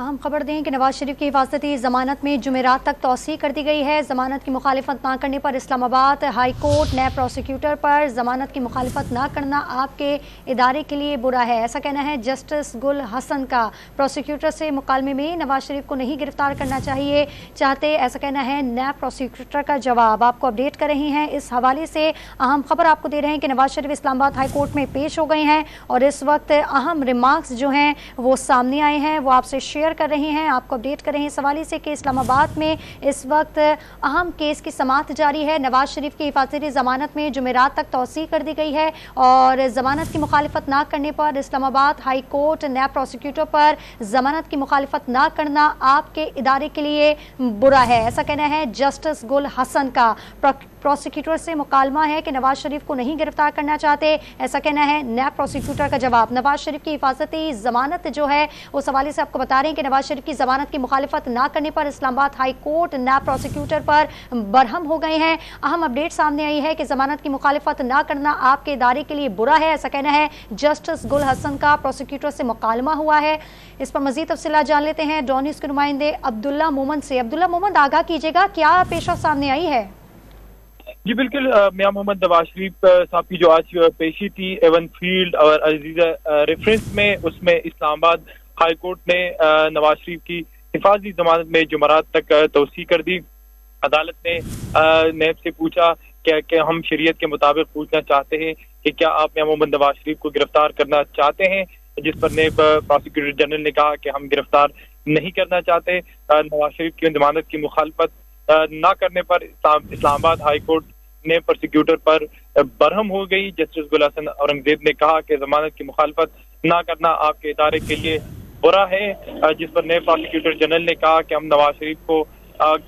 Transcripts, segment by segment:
अहम खबर दें कि नवाज शरीफ की हिफाजती जमानत में जुमेरात तक तौसीह कर दी गई है। जमानत की मुखालिफत ना करने पर इस्लामाबाद हाई कोर्ट नए प्रोसिक्यूटर पर जमानत की मुखालिफत ना करना आपके इदारे के लिए बुरा है, ऐसा कहना है जस्टिस गुल हसन का। प्रोसिक्यूटर से मुकालमे में नवाज शरीफ को नहीं गिरफ्तार करना चाहिए चाहते, ऐसा कहना है नए प्रोसिक्यूटर का जवाब। आपको अपडेट कर रहे हैं इस हवाले से अहम खबर आपको दे रहे हैं कि नवाज शरीफ इस्लामाबाद हाई कोर्ट में पेश हो गए हैं और इस वक्त अहम रिमार्क्स जो हैं वो सामने आए हैं, वो आपसे शेयर कर रहे हैं। आपको अपडेट कर रहे हैं इस हवाले से कि इस्लामाबाद में इस वक्त अहम केस की समाअत जारी है। नवाज शरीफ की हिफाजती जमानत में जुमेरात तक तौसीह कर दी गई है और जमानत की मुखालिफत ना करने पर इस्लामाबाद हाई कोर्ट नया प्रोसिक्यूटर पर जमानत की मुखालिफत ना करना आपके इदारे के लिए बुरा है, ऐसा कहना है जस्टिस गुल हसन का। प्रोसिक्यूटर से मुकालमा है कि नवाज शरीफ को नहीं गिरफ्तार करना चाहते, ऐसा कहना है नैब प्रोसिक्यूटर का जवाब। नवाज शरीफ की हिफाजती जमानत जो है उस हवाले से आपको बता रहे हैं कि नवाज शरीफ की जमानत की मुखालिफत ना करने पर इस्लामाबाद हाई कोर्ट नैब प्रोसिक्यूटर पर बरहम हो गए हैं। अहम अपडेट सामने आई है कि जमानत की मुखालिफत ना करना आपके इदारे के लिए बुरा है, ऐसा कहना है जस्टिस गुल हसन का। प्रोसिक्यूटर से मुकालमा हुआ है, इस पर मजीद तफसीलात जान लेते हैं डॉन न्यूज़ के नुमाइंदे अब्दुल्ला मोहम्मद से। अब्दुल्ला मोहम्मद, आगाह कीजिएगा क्या पेशा सामने आई है? जी बिल्कुल, मियां मोहम्मद नवाज शरीफ साहब की जो आज पेशी थी एवन फील्ड और अजीजा रेफरेंस में, उसमें इस्लामाबाद हाई कोर्ट ने नवाज शरीफ की हिफाजती जमानत में जुमेरात तक तौसीह कर दी। अदालत ने नैब से पूछा कि हम शरीयत के मुताबिक पूछना चाहते हैं कि क्या आप मियां मोहम्मद नवाज शरीफ को गिरफ्तार करना चाहते हैं, जिस पर नैब प्रोसिक्यूटर जनरल ने कहा कि हम गिरफ्तार नहीं करना चाहते। नवाज शरीफ की जमानत की मुखालफत ना करने पर इस्लामाबाद हाई कोर्ट ने प्रोसिक्यूटर पर बरहम हो गई। जस्टिस गुल हसन औरंगजेब ने कहा कि जमानत की मुखालफत ना करना आपके इदारे के लिए बुरा है, जिस पर नए प्रोसिक्यूटर जनरल ने कहा कि हम नवाज शरीफ को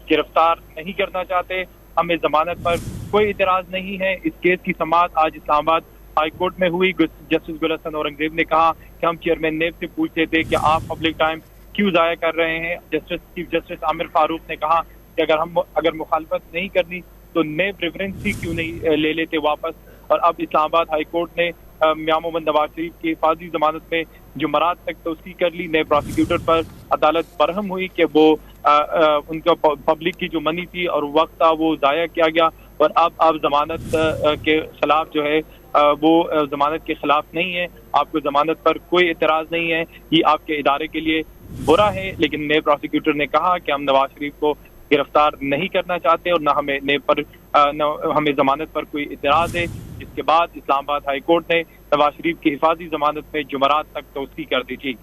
गिरफ्तार नहीं करना चाहते, हमें जमानत पर कोई इतराज नहीं है। इस केस की समाअत आज इस्लामाबाद हाई कोर्ट में हुई। जस्टिस गुल हसन औरंगजेब ने कहा कि हम चेयरमैन नेब से पूछते थे कि आप पब्लिक टाइम क्यों जाया कर रहे हैं। चीफ जस्टिस आमिर फारूक ने कहा कि अगर मुखालफत नहीं करनी तो नेब रेफरेंस ही क्यों नहीं ले लेते वापस। और अब इस्लामाबाद हाई कोर्ट ने मियां मोहम्मद नवाज शरीफ की हिफाजती जमानत में जुमेरात तक तौसीह कर ली। नए प्रोसिक्यूटर पर अदालत बरहम हुई कि वो उनका पब्लिक की जो मनी थी और वक्त था वो ज़ाया किया गया और अब जमानत के खिलाफ जो है वो जमानत के खिलाफ नहीं है, आपको जमानत पर कोई एतराज़ नहीं है, ये आपके इदारे के लिए बुरा है। लेकिन नए प्रोसिक्यूटर ने कहा कि हम नवाज शरीफ को गिरफ्तार नहीं करना चाहते और न हमें जमानत पर कोई इतराज है। इसके बाद इस्लामाबाद हाई कोर्ट ने नवाज शरीफ की हिफाजती जमानत में जुमेरात तक तौसीह कर दी थी।